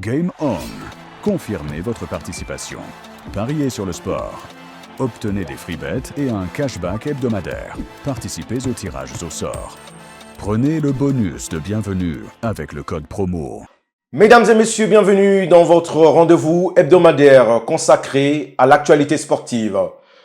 Game On. Confirmez votre participation. Pariez sur le sport. Obtenez des free bets et un cashback hebdomadaire. Participez aux tirages au sort. Prenez le bonus de bienvenue avec le code promo. Mesdames et messieurs, bienvenue dans votre rendez-vous hebdomadaire consacré à l'actualité sportive,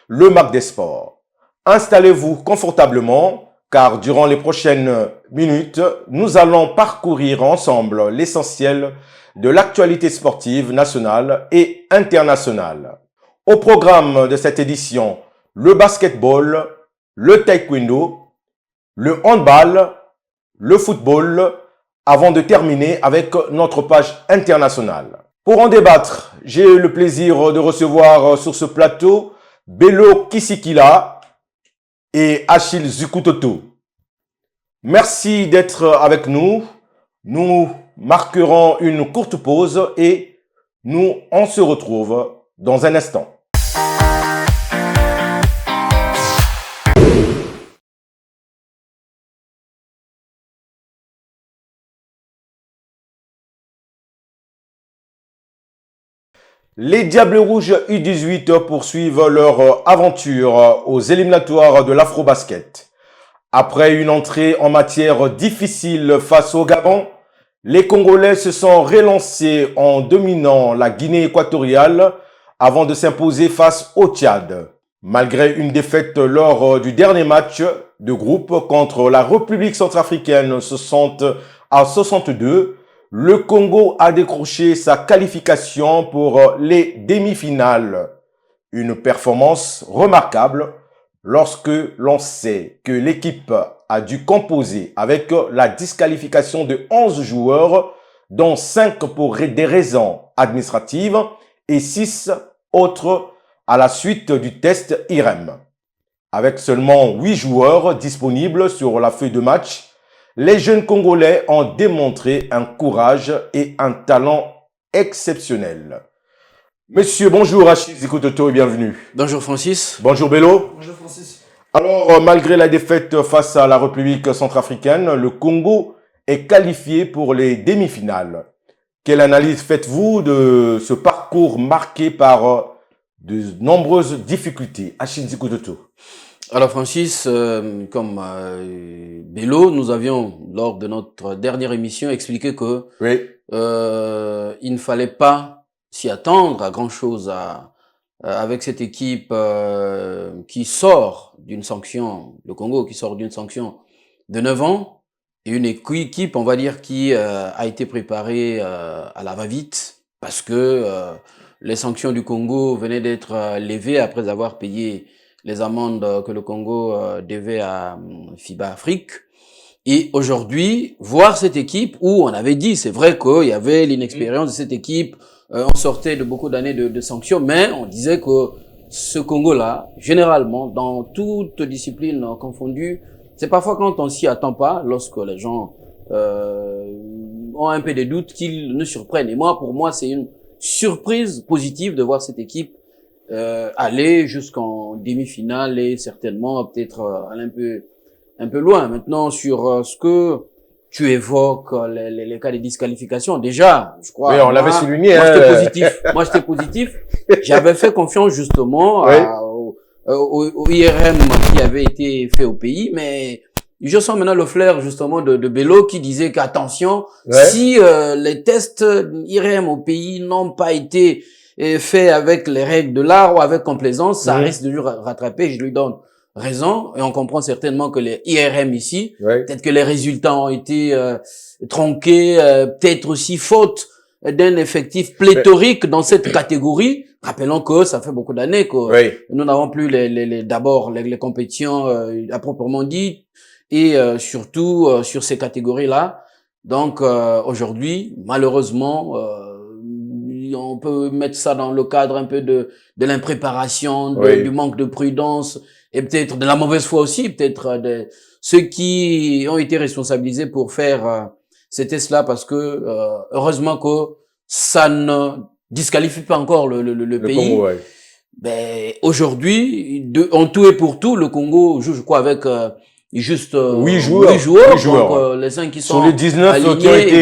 le Mac des Sports. Installez-vous confortablement car durant les prochaines minutes, nous allons parcourir ensemble l'essentiel de l'actualité sportive nationale et internationale. Au programme de cette édition, le basketball, le taekwondo, le handball, le football, avant de terminer avec notre page internationale. Pour en débattre, j'ai le plaisir de recevoir sur ce plateau Bello Kisikila et Achille Zukutoto. Merci d'être avec nous. Nous marquerons une courte pause et on se retrouve dans un instant. Les Diables Rouges U18 poursuivent leur aventure aux éliminatoires de l'Afrobasket. Après une entrée en matière difficile face au Gabon, les Congolais se sont relancés en dominant la Guinée équatoriale avant de s'imposer face au Tchad. Malgré une défaite lors du dernier match de groupe contre la République centrafricaine 60-62, le Congo a décroché sa qualification pour les demi-finales. Une performance remarquable lorsque l'on sait que l'équipe a dû composer avec la disqualification de 11 joueurs, dont 5 pour des raisons administratives et 6 autres à la suite du test IREM. Avec seulement 8 joueurs disponibles sur la feuille de match, les jeunes Congolais ont démontré un courage et un talent exceptionnel. Monsieur, bonjour Achille Zikototo et bienvenue. Bonjour Francis. Bonjour Bello. Bonjour Francis. Alors, malgré la défaite face à la République centrafricaine, le Congo est qualifié pour les demi-finales. Quelle analyse faites-vous de ce parcours marqué par de nombreuses difficultés? Achille Zikototo. Alors Francis, comme Bello, nous avions, lors de notre dernière émission, expliqué que il ne fallait pas s'y attendre à grand-chose avec cette équipe qui sort d'une sanction, le Congo qui sort d'une sanction de 9 ans, et une équipe, on va dire, qui a été préparée à la va-vite, parce que les sanctions du Congo venaient d'être levées après avoir payé les amendes que le Congo devait à FIBA Afrique. Et aujourd'hui, voir cette équipe où on avait dit, c'est vrai qu'il y avait l'inexpérience de cette équipe, on sortait de beaucoup d'années de sanctions, mais on disait que ce Congo-là, généralement, dans toute discipline confondue, c'est parfois quand on s'y attend pas, lorsque les gens ont un peu de doutes, qu'ils nous surprennent. Et moi, pour moi, c'est une surprise positive de voir cette équipe aller jusqu'en demi-finale et certainement peut-être aller un peu loin. Maintenant, sur ce que tu évoques, les cas de disqualification, déjà, je crois. Oui, on l'avait souligné. Moi, j'étais positif. Moi, j'étais positif. J'avais fait confiance justement au IRM qui avait été fait au pays, mais je sens maintenant le flair justement de Bello qui disait qu'attention, si les tests IRM au pays n'ont pas été fait avec les règles de l'art ou avec complaisance, ça risque de lui rattraper. Je lui donne raison et on comprend certainement que les IRM ici, peut-être que les résultats ont été tronqués, peut-être aussi faute d'un effectif pléthorique dans cette catégorie. Rappelons que ça fait beaucoup d'années que nous n'avons plus d'abord les compétitions à proprement dit et surtout sur ces catégories-là. Donc aujourd'hui, malheureusement, on peut mettre ça dans le cadre un peu de l'impréparation, du manque de prudence et peut-être de la mauvaise foi aussi, peut-être de ceux qui ont été responsabilisés pour faire ces tests-là, parce que heureusement que ça ne disqualifie pas encore le pays. Ben aujourd'hui, en tout et pour tout, le Congo joue, je crois, avec juste 8 joueurs. Donc, les 5 qui sont sur les 19 alignés,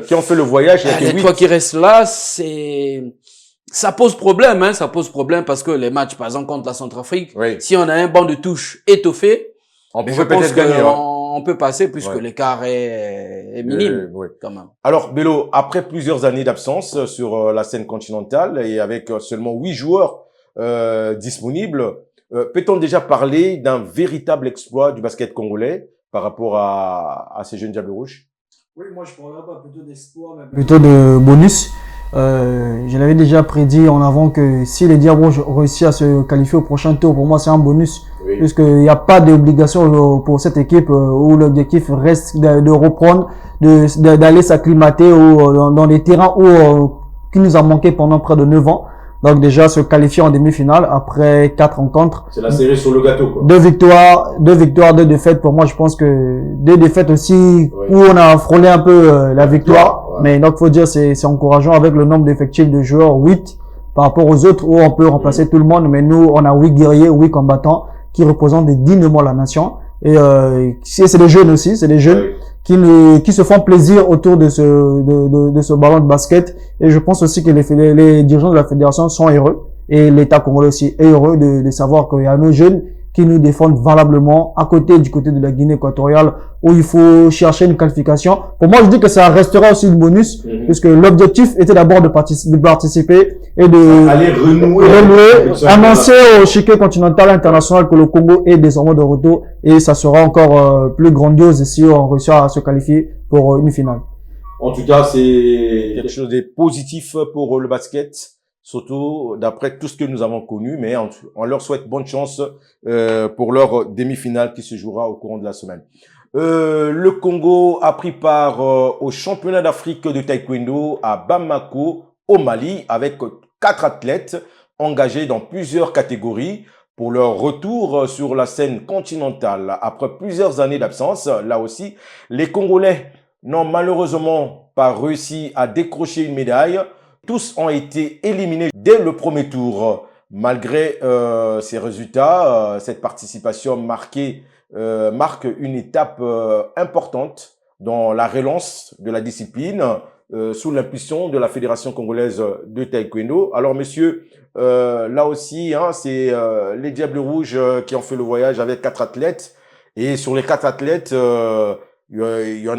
qui ont fait le voyage, il y a que 8. 3 qui restent là, ça pose problème, hein, ça pose problème parce que les matchs, par exemple, contre la Centrafrique, si on a un banc de touche étoffé, on peut peut-être gagner. On peut passer puisque l'écart est minime, quand même. Alors, Bello, après plusieurs années d'absence sur la scène continentale et avec seulement 8 joueurs disponibles, peut-on déjà parler d'un véritable exploit du basket congolais par rapport à ces jeunes Diables Rouges? Oui, moi je parlerai pas plutôt d'exploit, mais plutôt de bonus. Je l'avais déjà prédit en avant que si les Diables Rouges réussissent à se qualifier au prochain tour, pour moi c'est un bonus. Puisqu'il n'y a pas d'obligation pour cette équipe où l'objectif reste de reprendre, d'aller s'acclimater dans les terrains qui nous a manqué pendant près de 9 ans. Donc déjà se qualifier en demi-finale après 4 rencontres. C'est la série sur le gâteau, quoi. 2 victoires, 2 défaites. Pour moi, je pense que 2 défaites aussi où on a frôlé un peu la victoire. Mais donc faut dire c'est encourageant avec le nombre d'effectifs de joueurs 8 par rapport aux autres où on peut remplacer tout le monde. Mais nous, on a 8 guerriers, 8 combattants qui représentent dignement la nation. Et c'est des jeunes aussi, c'est des jeunes qui se font plaisir autour de ce ballon de basket. Et je pense aussi que les dirigeants de la fédération sont heureux et l'État congolais aussi est heureux de savoir qu'il y a nos jeunes qui nous défendent valablement du côté de la Guinée équatoriale où il faut chercher une qualification. Pour moi, je dis que ça restera aussi une bonus puisque l'objectif était d'abord de participer et de annoncer au chiquet continental international que le Congo est désormais de retour et ça sera encore plus grandiose si on réussit à se qualifier pour une finale. En tout cas, c'est quelque chose de positif pour le basket. Surtout d'après tout ce que nous avons connu, mais on leur souhaite bonne chance pour leur demi-finale qui se jouera au courant de la semaine. Le Congo a pris part au championnat d'Afrique de taekwondo à Bamako, au Mali, avec 4 athlètes engagés dans plusieurs catégories pour leur retour sur la scène continentale. Après plusieurs années d'absence, là aussi, les Congolais n'ont malheureusement pas réussi à décrocher une médaille. Tous ont été éliminés dès le premier tour. Malgré ces résultats, cette participation marque une étape importante dans la relance de la discipline sous l'impulsion de la Fédération congolaise de taekwondo. Alors, messieurs, là aussi, c'est les Diables Rouges qui ont fait le voyage avec 4 athlètes. Et sur les 4 athlètes, ils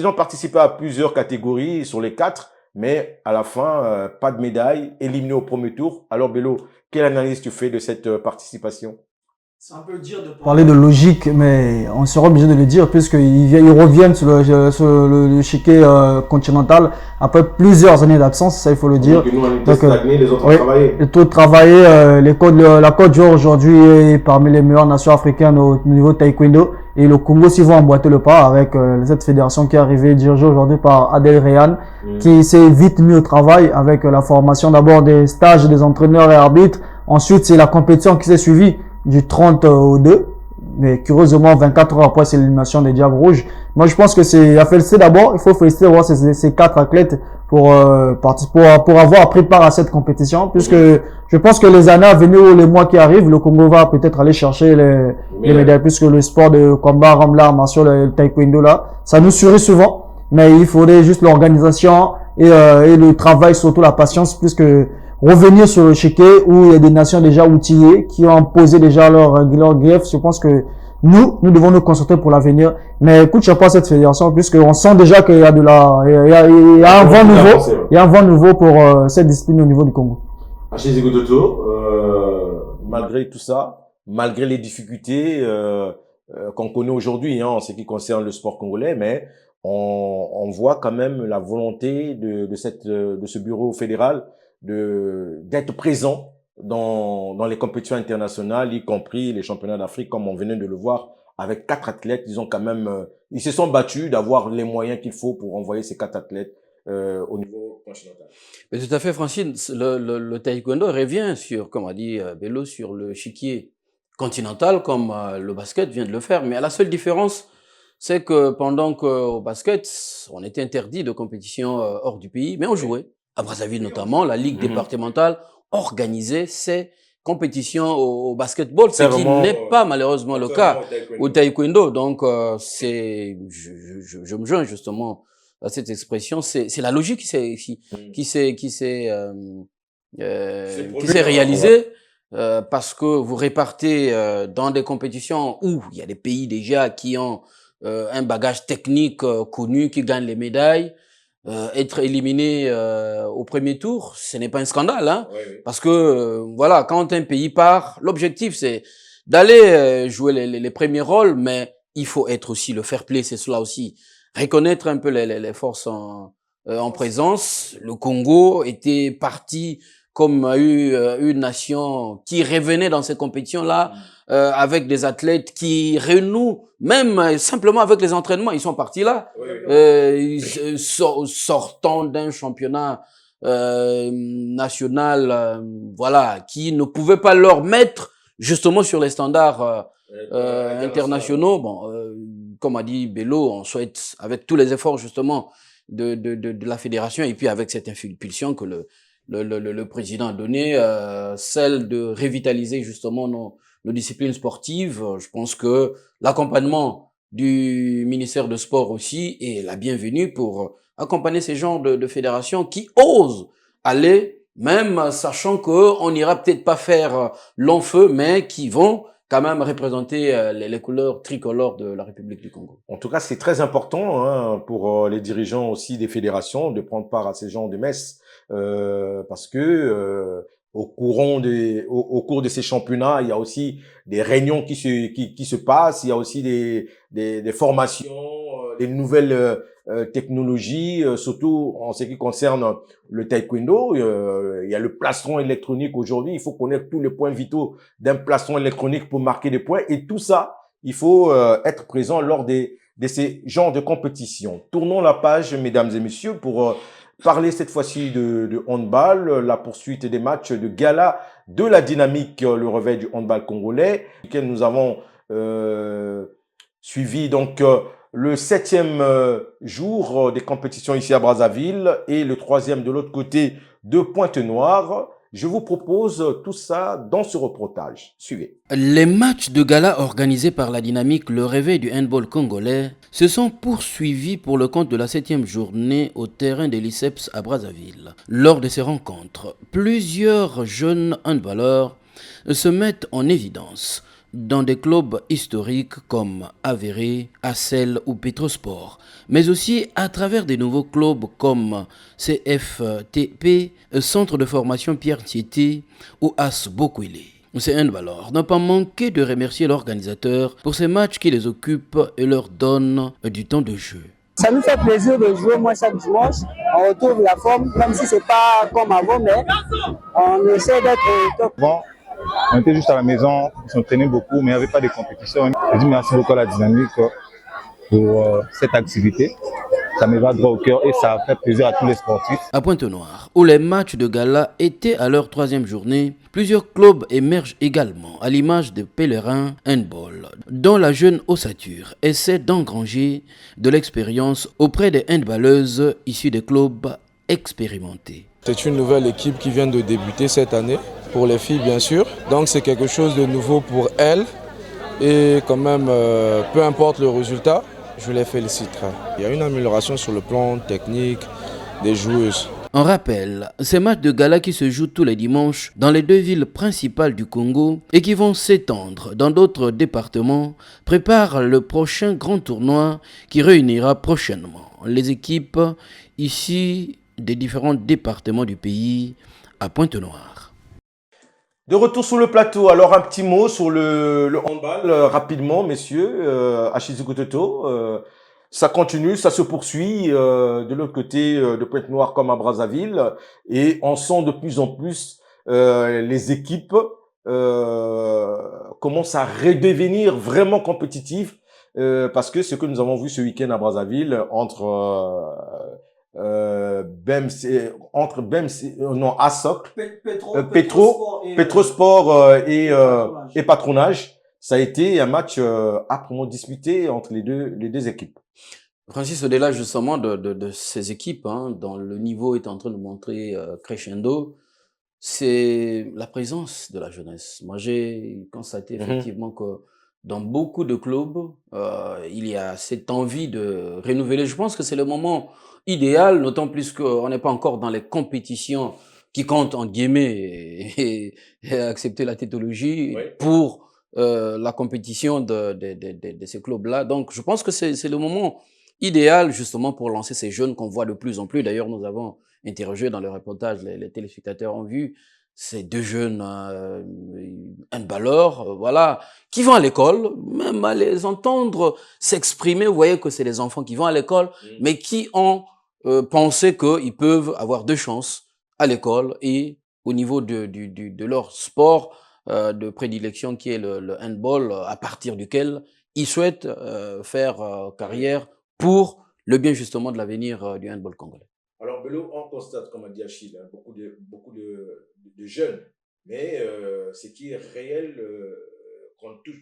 ont participé à plusieurs catégories sur les 4. Mais à la fin, pas de médaille, éliminé au premier tour. Alors Bello, quelle analyse tu fais de cette participation? C'est un peu dur de parler de logique, mais on sera obligé de le dire puisqu'ils reviennent sur le chiquet continental après plusieurs années d'absence, ça il faut le dire. Donc, nous, on était stagnés, les autres ont travaillé. Les autres travaillé, la Côte d'Ivoire aujourd'hui est parmi les meilleures nations africaines au niveau taekwondo. Et le Congo s'y va emboîter le pas avec cette fédération qui est arrivée dirigée aujourd'hui par Adel Rayan, qui s'est vite mis au travail avec la formation d'abord des stages des entraîneurs et arbitres. Ensuite, c'est la compétition qui s'est suivie du 30 au 2. Mais curieusement, 24 heures après, c'est l'élimination des Diables Rouges. Moi, je pense que c'est à féliciter d'abord. Il faut féliciter voir ces 4 athlètes pour avoir pris part à cette compétition, puisque je pense que les années à venir ou les mois qui arrivent, le Congo va peut-être aller chercher les médailles, puisque le sport de combat, l'art martial, le taekwondo là, ça nous sourit souvent, mais il faudrait juste l'organisation et le travail, surtout la patience, puisque revenir sur le chiquet où il y a des nations déjà outillées qui ont posé déjà leur grief. Je pense que nous devons nous concentrer pour l'avenir. Mais écoute, je sais pas cette fédération puisqu'on sent déjà qu'il y a il y a un vent nouveau pour cette discipline au niveau du Congo. Achille Zigudoto, malgré tout ça, malgré les difficultés qu'on connaît aujourd'hui en ce qui concerne le sport congolais, mais on voit quand même la volonté de ce bureau fédéral d'être présent dans les compétitions internationales, y compris les championnats d'Afrique, comme on venait de le voir avec 4 athlètes. Ils se sont battus d'avoir les moyens qu'il faut pour envoyer ces 4 athlètes au niveau continental. Mais tout à fait, Francine. Le taekwondo revient sur, comme a dit Bello, sur le chiquier continental, comme le basket vient de le faire. Mais la seule différence, c'est que pendant qu'au basket, on était interdit de compétition hors du pays, mais on jouait. À Brazzaville notamment, la ligue départementale organisait ses compétitions au basketball, ce qui n'est pas malheureusement le cas au taekwondo. Donc, je me joins justement à cette expression. C'est la logique qui s'est réalisée. Parce que vous répartez dans des compétitions où il y a des pays déjà qui ont un bagage technique connu, qui gagnent les médailles. Être éliminé au premier tour, ce n'est pas un scandale, hein, oui. Parce que voilà, quand un pays part, l'objectif c'est d'aller jouer les premiers rôles, mais il faut être aussi le fair play, c'est cela aussi, reconnaître un peu les forces en présence. Le Congo était parti comme une nation qui revenait dans ces compétitions-là, avec des athlètes qui renouent, même simplement avec les entraînements, ils sont partis là, sortant d'un championnat national, voilà, qui ne pouvait pas leur mettre justement sur les standards internationaux. Bon, comme a dit Bello, on souhaite, avec tous les efforts justement de la fédération, et puis avec cette impulsion que le président a donné, celle de revitaliser justement nos disciplines sportives. Je pense que l'accompagnement du ministère de Sport aussi est la bienvenue pour accompagner ces genres de fédérations qui osent aller, même sachant qu'on n'ira peut-être pas faire long feu, mais qui vont quand même représenter les couleurs tricolores de la République du Congo. En tout cas, c'est très important hein, pour les dirigeants aussi des fédérations de prendre part à ces genres de messes. Parce que au cours de ces championnats, il y a aussi des réunions qui se passent, il y a aussi des formations, des nouvelles technologies, surtout en ce qui concerne le taekwondo. Il y a le plastron électronique aujourd'hui. Il faut connaître tous les points vitaux d'un plastron électronique pour marquer des points. Et tout ça, il faut être présent lors de ces genres de compétitions. Tournons la page, mesdames et messieurs, pour parler cette fois-ci de handball, la poursuite des matchs de gala de la dynamique, le réveil du handball congolais, lequel nous avons suivi donc le 7e jour des compétitions ici à Brazzaville et le 3e de l'autre côté de Pointe-Noire. Je vous propose tout ça dans ce reportage. Suivez. Les matchs de gala organisés par la dynamique Le Réveil du handball congolais se sont poursuivis pour le compte de la 7e journée au terrain de l'ICEPS à Brazzaville. Lors de ces rencontres, plusieurs jeunes handballeurs se mettent en évidence dans des clubs historiques comme Avéré, Assel ou Petrosport, mais aussi à travers des nouveaux clubs comme CFTP, Centre de formation Pierre Thiété ou AS Bokwele. Ces handballeurs n'ont pas manqué de remercier l'organisateur pour ces matchs qui les occupent et leur donnent du temps de jeu. Ça nous fait plaisir de jouer moi chaque dimanche. On retrouve la forme, même si c'est pas comme avant, mais on essaie d'être top. Bon, on était juste à la maison, on s'entraînait beaucoup, mais il n'y avait pas de compétition. Je dis merci beaucoup à la dynamique pour cette activité. Ça me va droit au cœur et ça fait plaisir à tous les sportifs. À Pointe-Noire, où les matchs de gala étaient à leur 3e journée, plusieurs clubs émergent également, à l'image de Pèlerins Handball, dont la jeune ossature essaie d'engranger de l'expérience auprès des handballeuses issues des clubs expérimentés. C'est une nouvelle équipe qui vient de débuter cette année, pour les filles bien sûr. Donc c'est quelque chose de nouveau pour elles. Et quand même, peu importe le résultat, je les féliciterai. Il y a une amélioration sur le plan technique des joueuses. On rappelle, ces matchs de gala qui se jouent tous les dimanches dans les 2 villes principales du Congo et qui vont s'étendre dans d'autres départements préparent le prochain grand tournoi qui réunira prochainement les équipes ici des différents départements du pays à Pointe-Noire. De retour sur le plateau, alors un petit mot sur le handball, rapidement, messieurs, à Shizuku-Toto. Ça continue, ça se poursuit de l'autre côté de Pointe-Noire comme à Brazzaville. Et on sent de plus en plus les équipes commencent à redevenir vraiment compétitives. Parce que ce que nous avons vu ce week-end à Brazzaville entre ASOC, Petrosport et Patronage, ça a été un match âprement disputé entre les deux équipes. Francis, au-delà justement de ces équipes, hein, dont le niveau est en train de montrer crescendo, c'est la présence de la jeunesse. Moi, j'ai constaté effectivement que dans beaucoup de clubs, il y a cette envie de renouveler. Je pense que c'est le moment idéal, d'autant plus qu'on n'est pas encore dans les compétitions qui comptent, en guillemets, et accepter la tétologie pour la compétition de ces clubs-là. Donc, je pense que c'est le moment idéal justement pour lancer ces jeunes qu'on voit de plus en plus. D'ailleurs, nous avons interrogé dans le reportage, les téléspectateurs ont vu ces deux jeunes handballeurs, voilà, qui vont à l'école, même à les entendre s'exprimer, vous voyez que c'est des enfants qui vont à l'école, mais qui ont pensé qu'ils peuvent avoir deux chances à l'école et au niveau de leur sport de prédilection qui est le handball, à partir duquel ils souhaitent faire carrière pour le bien justement de l'avenir du handball congolais. Alors, Bello, on constate, comme a dit Achille, beaucoup de jeunes, mais ce qui est réel,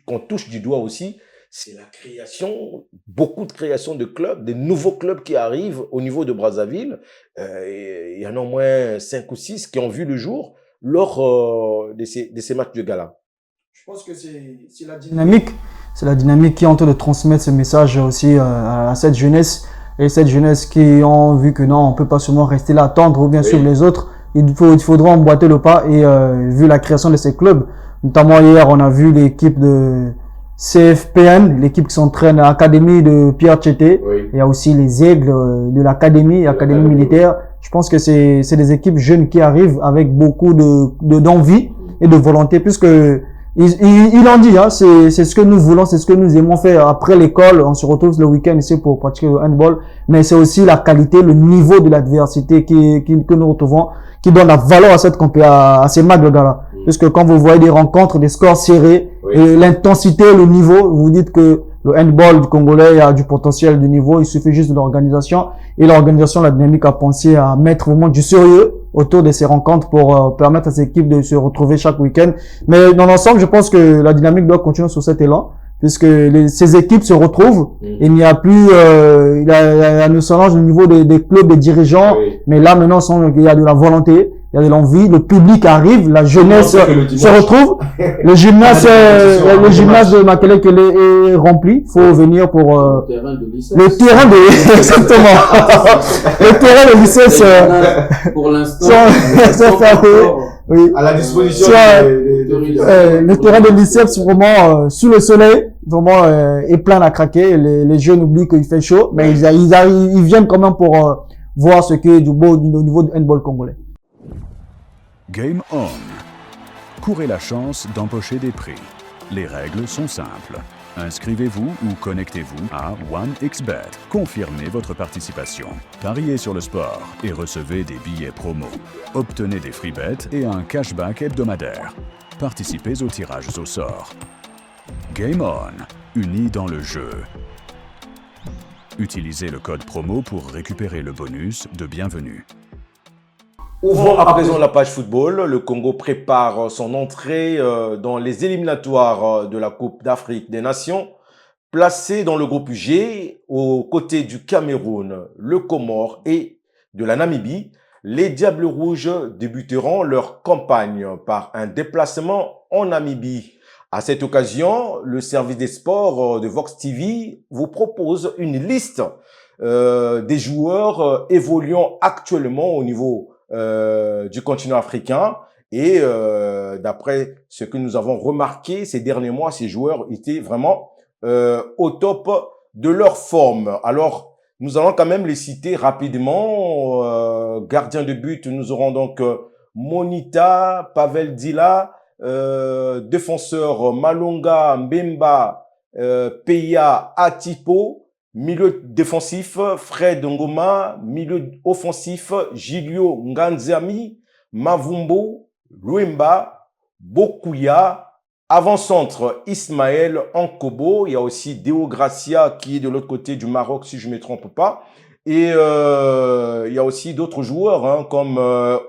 qu'on touche du doigt aussi, c'est la création, beaucoup de création de clubs, de nouveaux clubs qui arrivent au niveau de Brazzaville. Il y en a au moins 5 ou 6 qui ont vu le jour lors de ces matchs de gala. Je pense que c'est la dynamique. C'est la dynamique qui est en train de transmettre ce message aussi à cette jeunesse. Et cette jeunesse qui ont vu que non, on peut pas seulement rester là, attendre ou bien suivre les autres. Il faudra emboîter le pas. Et vu la création de ces clubs, notamment hier, on a vu l'équipe de CFPN, l'équipe qui s'entraîne à l'académie de Pierre Tchété. Il y a aussi les aigles de l'académie militaire. Je pense que c'est des équipes jeunes qui arrivent avec beaucoup d'envie et de volonté, puisque il en dit, hein, c'est ce que nous voulons, c'est ce que nous aimons faire. Après l'école, on se retrouve le week-end ici pour pratiquer le handball, mais c'est aussi la qualité, le niveau de l'adversité que nous retrouvons, qui donne la valeur à ces matchs de gala. Puisque quand vous voyez des rencontres, des scores serrés, et l'intensité, le niveau, vous dites que le handball congolais a du potentiel, du niveau, il suffit juste de l'organisation. Et l'organisation, la dynamique a pensé à mettre vraiment du sérieux autour de ces rencontres pour permettre à ces équipes de se retrouver chaque week-end. Mais dans l'ensemble, je pense que la dynamique doit continuer sur cet élan, puisque ces équipes se retrouvent. Il n'y a plus il y a un challenge au niveau des clubs, des dirigeants, mais là maintenant il y a de la volonté, il y a de l'envie, le public arrive, la jeunesse se retrouve, le gymnase de Makelele est rempli, faut venir pour le terrain de exactement le terrain de lycée pour l'instant à la disposition le terrain de lycée, c'est vraiment sous le soleil, vraiment est plein à craquer. Les jeunes oublient qu'il fait chaud, mais ils viennent quand même pour voir ce qui est du beau au niveau du handball congolais. Game On. Courez la chance d'empocher des prix. Les règles sont simples. Inscrivez-vous ou connectez-vous à OneXBet. Confirmez votre participation. Pariez sur le sport et recevez des billets promo. Obtenez des free bets et un cashback hebdomadaire. Participez aux tirages au sort. Game On, unis dans le jeu. Utilisez le code promo pour récupérer le bonus de bienvenue. Ouvrons à présent la page football. Le Congo prépare son entrée dans les éliminatoires de la Coupe d'Afrique des Nations. Placé dans le groupe G, aux côtés du Cameroun, le Comore et de la Namibie, les Diables Rouges débuteront leur campagne par un déplacement en Namibie. À cette occasion, le service des sports de Vox TV vous propose une liste des joueurs évoluant actuellement au niveau du continent africain. Et d'après ce que nous avons remarqué ces derniers mois, ces joueurs étaient vraiment au top de leur forme. Alors, nous allons quand même les citer rapidement. Gardien de but, nous aurons donc Monita, Pavel Dila, défenseur Malonga, Mbemba, Peya, Atipo, milieu défensif Fred Ngoma, milieu offensif Gilio Nganzami, Mavumbo, Luemba, Bokuya, avant-centre Ismaël Ankobo, il y a aussi Deo Gracia qui est de l'autre côté du Maroc si je ne me trompe pas, et il y a aussi d'autres joueurs comme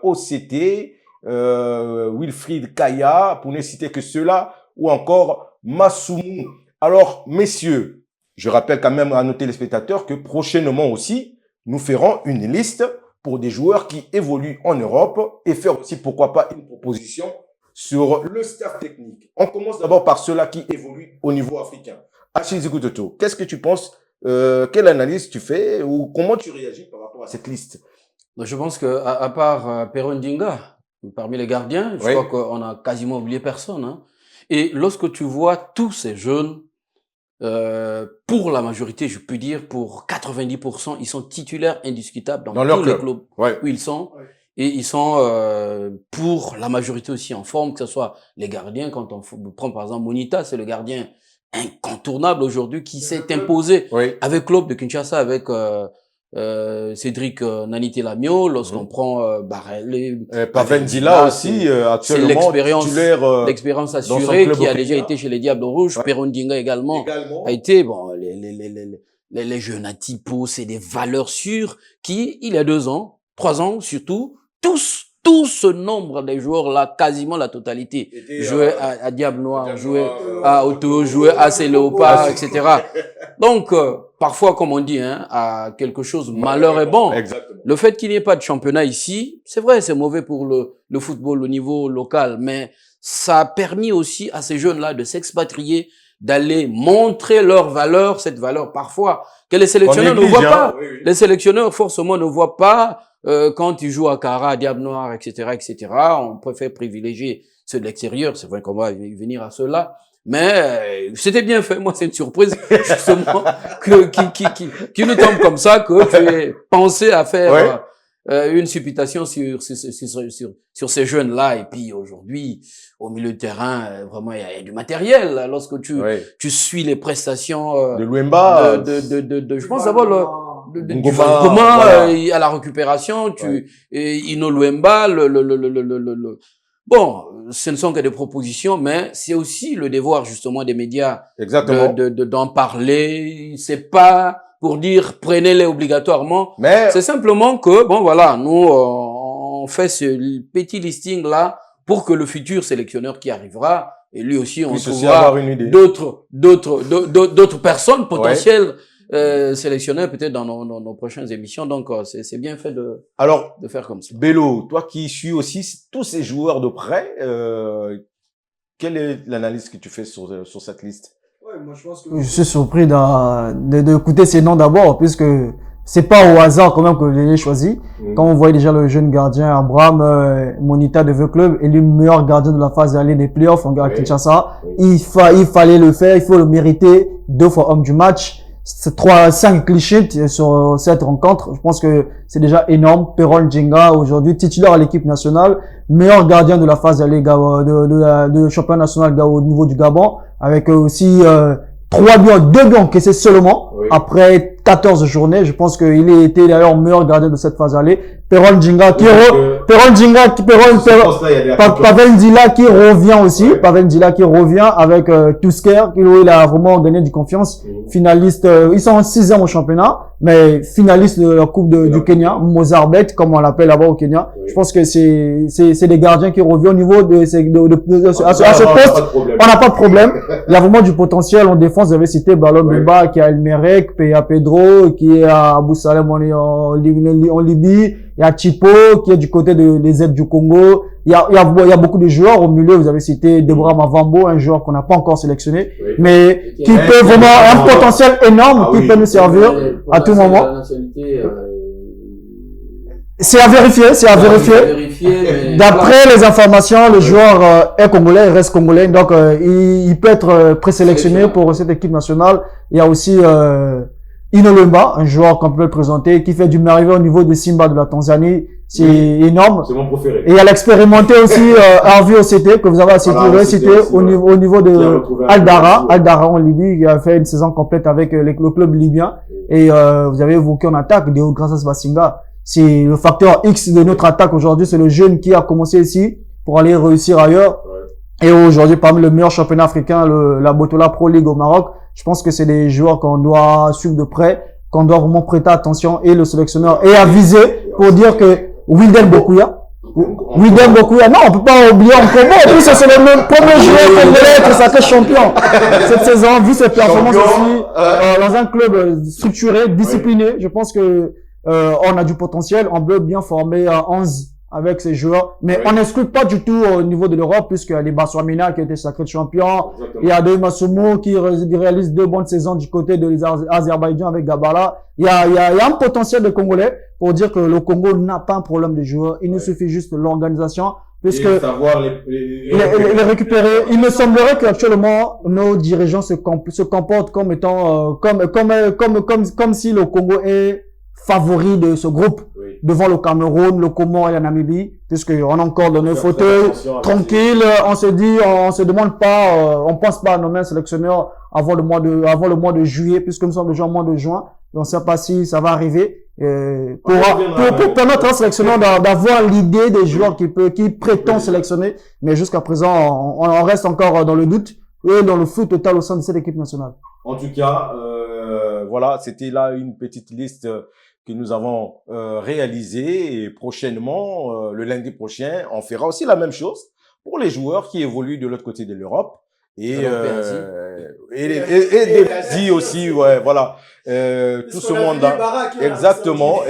OCT, Wilfried Kaya, pour ne citer que ceux-là, ou encore Masumu. Alors, messieurs, je rappelle quand même à nos téléspectateurs que prochainement aussi, nous ferons une liste pour des joueurs qui évoluent en Europe et faire aussi, pourquoi pas, une proposition sur le staff technique. On commence d'abord par ceux-là qui évoluent au niveau africain. Achille Zikutoto, qu'est-ce que tu penses, quelle analyse tu fais ou comment tu réagis par rapport à cette liste? Je pense que à part Peron Dinga, parmi les gardiens, je crois qu'on a quasiment oublié personne. Hein. Et lorsque tu vois tous ces jeunes, pour la majorité, je peux dire pour 90%, ils sont titulaires indiscutables dans tous les clubs où ils sont. Et ils sont pour la majorité aussi en forme, que ce soit les gardiens. Quand on prend par exemple Monita, c'est le gardien incontournable aujourd'hui qui s'est imposé avec Club de Kinshasa, avec Cédric Nanité Lamio, lorsqu'on prend Pavendila aussi, actuellement l'expérience assurée qui a déjà été chez les Diables Rouges. Peron Dinga également a été, bon, les jeunes à Tipo, c'est des valeurs sûres qui, il y a 2 ans, 3 ans surtout, tout ce nombre de joueurs-là, quasiment la totalité, jouaient à Diable Noir, jouaient à Auto, jouaient à ces Léopards, etc. Donc, parfois, comme on dit, hein, à quelque chose, malheur est bon. Exactement. Le fait qu'il n'y ait pas de championnat ici, c'est vrai, c'est mauvais pour le football au niveau local, mais ça a permis aussi à ces jeunes-là de s'expatrier, d'aller montrer leur valeur, cette valeur parfois que les sélectionneurs ne voient pas. Les sélectionneurs, forcément, ne voient pas quand ils jouent à Cara, à Diable Noir, etc., etc. On préfère privilégier ceux de l'extérieur. C'est vrai qu'on va y venir à ceux-là. Mais c'était bien fait. Moi, c'est une surprise justement qui nous tombe comme ça, que tu aies pensé à faire une supputation sur ces jeunes-là. Et puis aujourd'hui, au milieu de terrain, vraiment, il y a du matériel. Lorsque tu suis les prestations de Luemba, je pense d'abord comment à la récupération, Ino Luemba, bon, ce ne sont que des propositions, mais c'est aussi le devoir justement des médias d'en parler. C'est pas pour dire prenez-les obligatoirement, mais c'est simplement que bon voilà, nous on fait ce petit listing là pour que le futur sélectionneur qui arrivera, et lui aussi on trouvera d'autres personnes potentielles sélectionneurs peut-être dans nos prochaines émissions. Donc c'est bien fait de faire comme ça. Bello, toi qui suis aussi tous ces joueurs de près, quelle est l'analyse que tu fais sur cette liste? Moi je pense que je suis surpris d'écouter ces noms d'abord, puisque c'est pas au hasard quand même que je les ai choisis. Quand on voit déjà le jeune gardien Abraham Monita de V Club, élu meilleur gardien de la phase d'aller des playoffs en Kinshasa, il fallait le faire, il faut le mériter, 2 fois homme du match. C'est 5 clichés sur cette rencontre. Je pense que c'est déjà énorme. Peron Djinga, aujourd'hui, titulaire à l'équipe nationale, meilleur gardien de la phase d'aller de championnat national au niveau du Gabon, avec aussi 2 buts encaissés seulement après 14 journées. Je pense qu'il a été d'ailleurs meilleur gardien de cette phase d'aller. Peron Djinga Pavendila qui revient aussi. Pavendila qui revient avec Tusker, il a vraiment gagné du confiance. Finaliste, ils sont en 6e au championnat, mais finaliste de la Coupe du Kenya, Mozarbet, comme on l'appelle là-bas au Kenya. Je pense que c'est des gardiens qui reviennent au niveau à ce poste. On n'a pas de problème. Il y a vraiment du potentiel en défense. Vous avez cité Balon Bemba, qui est à Elmerek, Peya Pedro, qui est à Abou Salem en Libye. Il y a Tipo, qui est du côté des aides du Congo. Il y a beaucoup de joueurs au milieu. Vous avez cité Deborah Mavambo, un joueur qu'on n'a pas encore sélectionné, mais qui peut vraiment un potentiel énorme, qui peut nous servir à tout moment. C'est à vérifier. D'après les informations, le joueur est congolais, il reste congolais, donc il peut être présélectionné pour cette équipe nationale. Il y a aussi Ino Luemba, un joueur qu'on peut présenter, qui fait du merveilleux au niveau de Simba de la Tanzanie. C'est énorme. C'est mon préféré. Et il y a l'expérimenté aussi Harvey OCT, que vous avez cité au niveau de Al-Dara en Libye, qui a fait une saison complète avec le club libyen. Et vous avez évoqué en attaque de Grassas Basinga. C'est le facteur X de notre attaque aujourd'hui. C'est le jeune qui a commencé ici pour aller réussir ailleurs. Et aujourd'hui, parmi le meilleur championnat africain, la Botola Pro League au Maroc, je pense que c'est des joueurs qu'on doit suivre de près, qu'on doit vraiment prêter attention, et le sélectionneur est avisé pour dire que Wilden Bokuya, non, on peut pas oublier en Congo. En plus, c'est le même premier joueur congolais qui est sacré champion cette saison, vu ses performances aussi, dans un club structuré, discipliné. Je pense que on a du potentiel, on veut bien former 11 avec ces joueurs, mais on n'exclut pas du tout au niveau de l'Europe, puisqu'il y a les Bassouamina qui a été sacré champion, il y a Doy Masumu qui réalise 2 bonnes saisons du côté de l'Azerbaïdjan avec Gabala. Il y a un potentiel de Congolais pour dire que le Congo n'a pas un problème de joueurs, il nous suffit juste de l'organisation, puisque savoir les récupérer. Il me semblerait qu'actuellement nos dirigeants se comportent comme étant comme si le Congo est favori de ce groupe devant le Cameroun, le Comore et la Namibie, puisqu'on est encore dans nos fauteuils tranquilles. On se dit, on se demande pas, on pense pas à nommer un sélectionneur avant le mois de juillet, puisque nous sommes déjà au mois de juin. Et on ne sait pas si ça va arriver. Pour permettre à un sélectionneur d'avoir l'idée des joueurs qui prétend sélectionner, mais jusqu'à présent, on reste encore dans le doute et dans le flou total au sein de cette équipe nationale. En tout cas, voilà, c'était là une petite liste que nous avons réalisée, et prochainement, le lundi prochain, on fera aussi la même chose pour les joueurs qui évoluent de l'autre côté de l'Europe. Et l'Asie aussi, ouais, voilà. Tout ce monde-là. Exactement.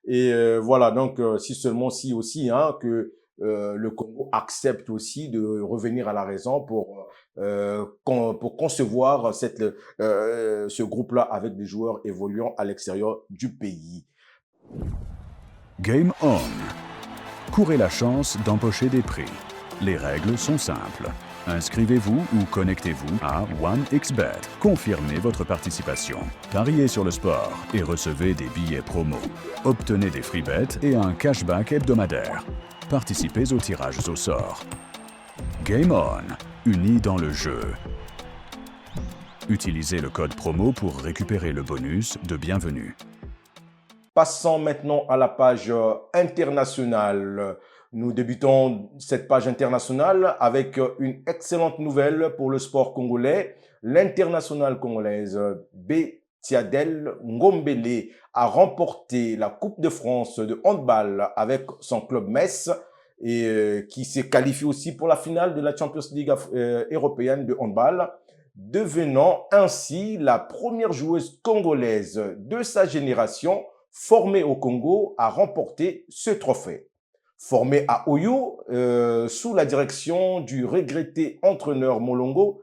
Et voilà, donc si seulement si aussi que le Congo accepte aussi de revenir à la raison pour concevoir ce groupe-là avec des joueurs évoluant à l'extérieur du pays. Game On. Courez la chance d'empocher des prix. Les règles sont simples. Inscrivez-vous ou connectez-vous à OneXBet. Confirmez votre participation. Pariez sur le sport et recevez des billets promo. Obtenez des free bets et un cashback hebdomadaire. Participez aux tirages au sort. Game On, unis dans le jeu. Utilisez le code promo pour récupérer le bonus de bienvenue. Passons maintenant à la page internationale. Nous débutons cette page internationale avec une excellente nouvelle pour le sport congolais. L'internationale congolaise Betiadel Ngombele a remporté la Coupe de France de handball avec son club Metz et qui s'est qualifié aussi pour la finale de la Champions League européenne de handball, devenant ainsi la première joueuse congolaise de sa génération formée au Congo à remporter ce trophée. Formée à Oyo, sous la direction du regretté entraîneur Molongo,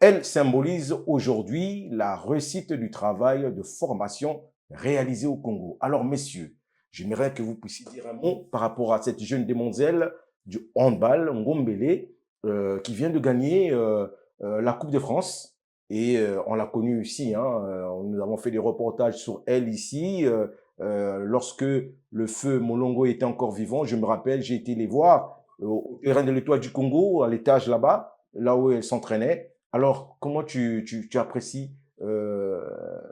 elle symbolise aujourd'hui la réussite du travail de formation réalisé au Congo. Alors, messieurs, j'aimerais que vous puissiez dire un mot par rapport à cette jeune demoiselle du handball, Ngombele, qui vient de gagner la Coupe de France. Et on l'a connue ici, nous avons fait des reportages sur elle ici. Lorsque le feu Molongo était encore vivant, je me rappelle, j'ai été les voir au terrain de l'Étoile du Congo, à l'étage là-bas, là où elle s'entraînait. Alors, comment tu apprécies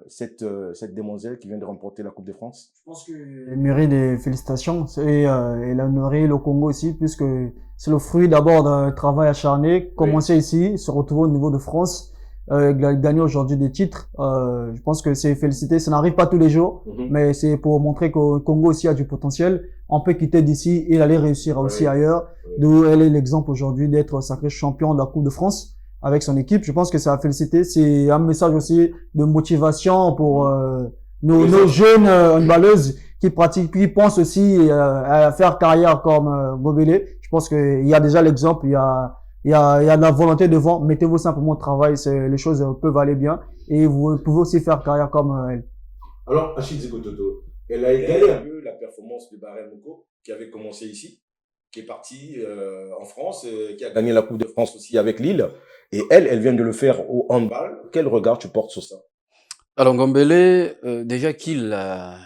cette demoiselle qui vient de remporter la Coupe de France? Je pense qu'elle mérite des félicitations et elle a honoré le Congo aussi, puisque c'est le fruit d'abord d'un travail acharné, commencer ici, se retrouver au niveau de France, gagner aujourd'hui des titres. Je pense que c'est félicité. Ça n'arrive pas tous les jours, mais c'est pour montrer que le Congo aussi a du potentiel. On peut quitter d'ici et aller réussir aussi ailleurs. D'où elle est l'exemple aujourd'hui d'être sacré champion de la Coupe de France avec son équipe. Je pense que ça a félicité. C'est un message aussi de motivation pour nos jeunes handballeuses qui pratiquent, qui pensent aussi à faire carrière comme Gobele. Je pense qu'il y a déjà l'exemple, il y a de la volonté devant. Mettez-vous simplement au travail, les choses peuvent aller bien et vous pouvez aussi faire carrière comme elle. Alors, Achille Zikototo, elle a égalé un peu la performance de Barrel Moko qui avait commencé ici, qui est parti en France, qui a gagné la Coupe de France aussi avec Lille. Et elle vient de le faire au handball. Quel regard tu portes sur ça? Alors, Ngombele, déjà qu'il la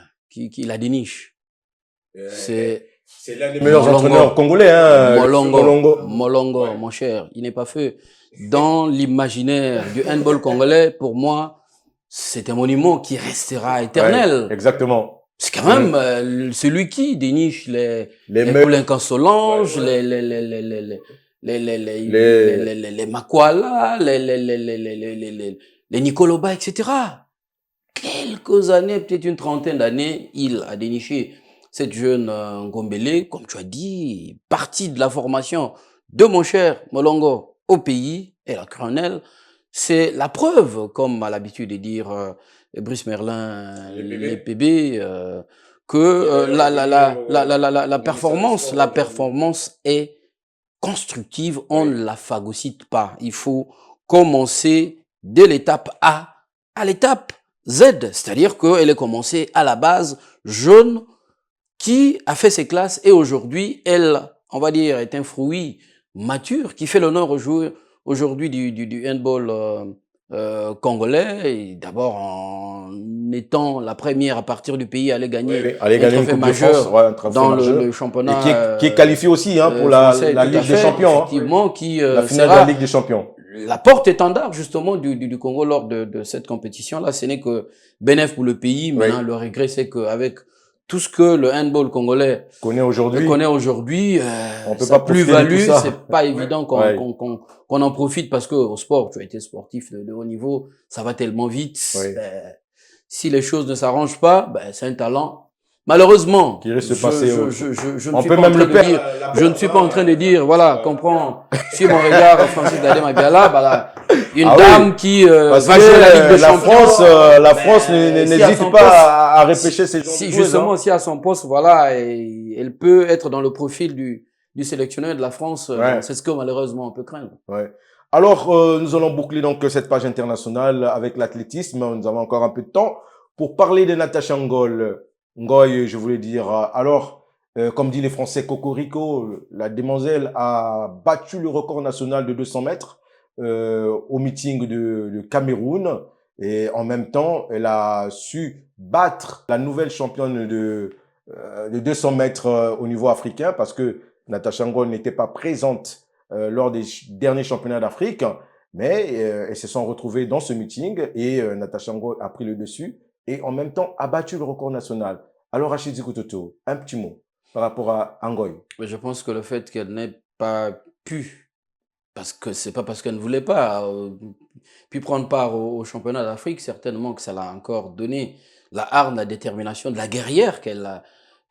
déniche. C'est l'un des meilleurs entraîneurs congolais, Molongo, mon cher, il n'est pas fait. Dans l'imaginaire du handball congolais, pour moi, c'est un monument qui restera éternel. Ouais, exactement. C'est quand même celui qui déniche les Poulenc Solange, les Makwala, les Nicoloba, etc. Quelques années, peut-être une trentaine d'années, il a déniché cette jeune Ngombele, comme tu as dit, partie de la formation de mon cher Molongo au pays, et la cru en elle. C'est la preuve, comme a l'habitude de dire Brice Merlin, les PB, que la performance est constructive, on ne la phagocyte pas. Il faut commencer dès l'étape A à l'étape Z, c'est-à-dire qu'elle est commencée à la base jeune, qui a fait ses classes et aujourd'hui, elle, on va dire, est un fruit mature qui fait l'honneur aujourd'hui du handball congolais, et d'abord en étant la première à partir du pays à aller gagner un trophée majeur dans le championnat. Et qui est qualifié aussi pour la Ligue des Champions. Effectivement, la finale de la Ligue des Champions. La porte-étendard justement du Congo lors de cette compétition-là, ce n'est que bénéfice pour le pays. Maintenant, le regret, c'est qu'avec tout ce que le handball congolais connaît aujourd'hui, on peut sa pas plus-value, c'est pas évident qu'on en profite, parce que au sport, tu as été sportif de haut niveau, ça va tellement vite. Si les choses ne s'arrangent pas, c'est un talent. Malheureusement, je ne suis pas en train de dire, voilà, comprends, sur mon regard, Francis Dadé Mabiala, une dame qui va jouer la Ligue des Champions. La France n'hésite pas à repêcher ces gens. Si justement, si à son poste, voilà, et elle peut être dans le profil du sélectionneur de la France, c'est ce que malheureusement on peut craindre. Alors, nous allons boucler donc cette page internationale avec l'athlétisme. Nous avons encore un peu de temps pour parler de Natacha Ngoy, je voulais dire. Alors, comme dit les Français, Cocorico, la demoiselle a battu le record national de 200 mètres au meeting de Cameroun. Et en même temps, elle a su battre la nouvelle championne de 200 mètres au niveau africain, parce que Natacha Ngoy n'était pas présente lors des derniers championnats d'Afrique. Mais elles se sont retrouvées dans ce meeting et Natacha Ngoy a pris le dessus et en même temps a battu le record national. Alors, Rachid Zikototo, un petit mot par rapport à Ngoy. Je pense que le fait qu'elle n'ait pas pu, parce que c'est pas parce qu'elle ne voulait pas, puis prendre part au championnat d'Afrique, certainement que ça l'a encore donné la hargne, la détermination de la guerrière qu'elle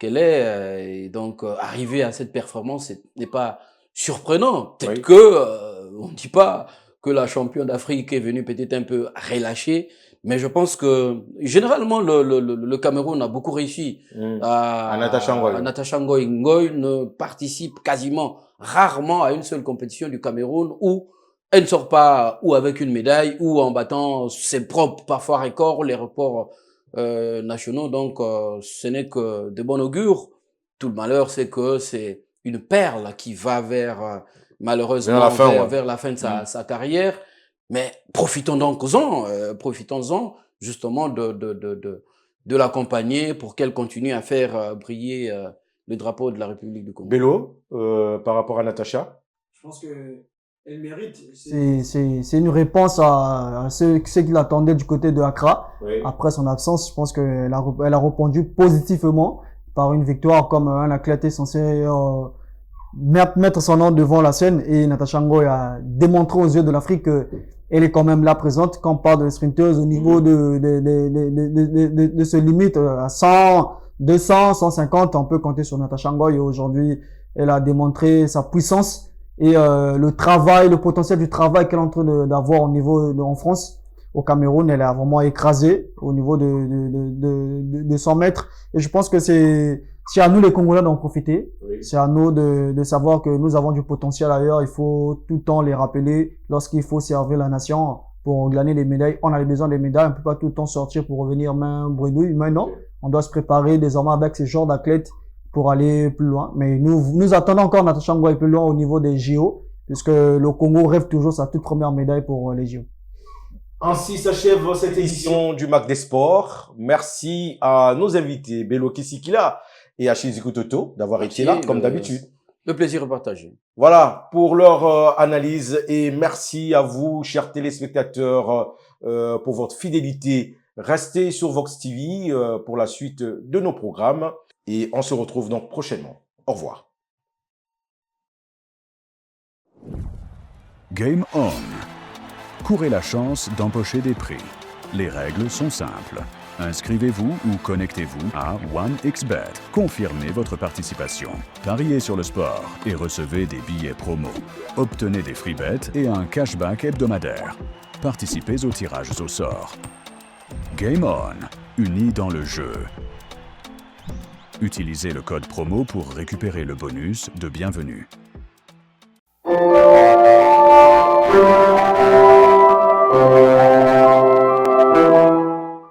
est. Et donc, arriver à cette performance n'est pas surprenant. Peut-être que, on ne dit pas que la championne d'Afrique est venue peut-être un peu relâchée, mais je pense que généralement le Cameroun a beaucoup réussi à Natacha Ngoy. Natacha Ngoy. Ngoy ne participe quasiment rarement à une seule compétition du Cameroun où elle ne sort pas ou avec une médaille ou en battant ses propres parfois records, les records nationaux. Donc ce n'est que de bon augure. Tout le malheur, c'est que c'est une perle qui va malheureusement vers la fin de sa carrière. Mais profitons donc-en, justement de l'accompagner pour qu'elle continue à faire briller le drapeau de la République du Congo. Bello, par rapport à Natacha? Je pense qu'elle mérite. C'est une réponse à ce qu'il attendait du côté de Accra. Après son absence, je pense qu'elle a répondu positivement par une victoire, comme un athlète est censé mettre son nom devant la scène, et Natacha Ngoy a démontré aux yeux de l'Afrique qu'elle est quand même là présente. Quand on parle de sprinteuse au niveau de ce limite à 100, 200, 150, on peut compter sur Natacha Ngoy, et aujourd'hui elle a démontré sa puissance et le potentiel du travail qu'elle est en train d'avoir au niveau en France. Au Cameroun, elle a vraiment écrasé au niveau de 100 mètres, et je pense que c'est à nous les Congolais d'en profiter. C'est à nous de savoir que nous avons du potentiel ailleurs. Il faut tout le temps les rappeler lorsqu'il faut servir la nation pour gagner des médailles. On a besoin des médailles, on ne peut pas tout le temps sortir pour revenir main bredouille. Maintenant, on doit se préparer désormais avec ces genres d'athlètes pour aller plus loin. Mais nous attendons encore Natacha Ngoy plus loin au niveau des JO, puisque le Congo rêve toujours sa toute première médaille pour les JO. Ainsi s'achève cette édition du MAC des Sports. Merci à nos invités, Bello Kisikila et Achille Zikototo, d'avoir été là, comme d'habitude. Le plaisir est partagé. Voilà, pour leur analyse, et merci à vous, chers téléspectateurs, pour votre fidélité. Restez sur Vox TV pour la suite de nos programmes, et on se retrouve donc prochainement. Au revoir. Game On. Courez la chance d'empocher des prix. Les règles sont simples. Inscrivez-vous ou connectez-vous à OneXBet. Confirmez votre participation. Pariez sur le sport et recevez des billets promo. Obtenez des free bets et un cashback hebdomadaire. Participez aux tirages au sort. Game On, unis dans le jeu. Utilisez le code promo pour récupérer le bonus de bienvenue.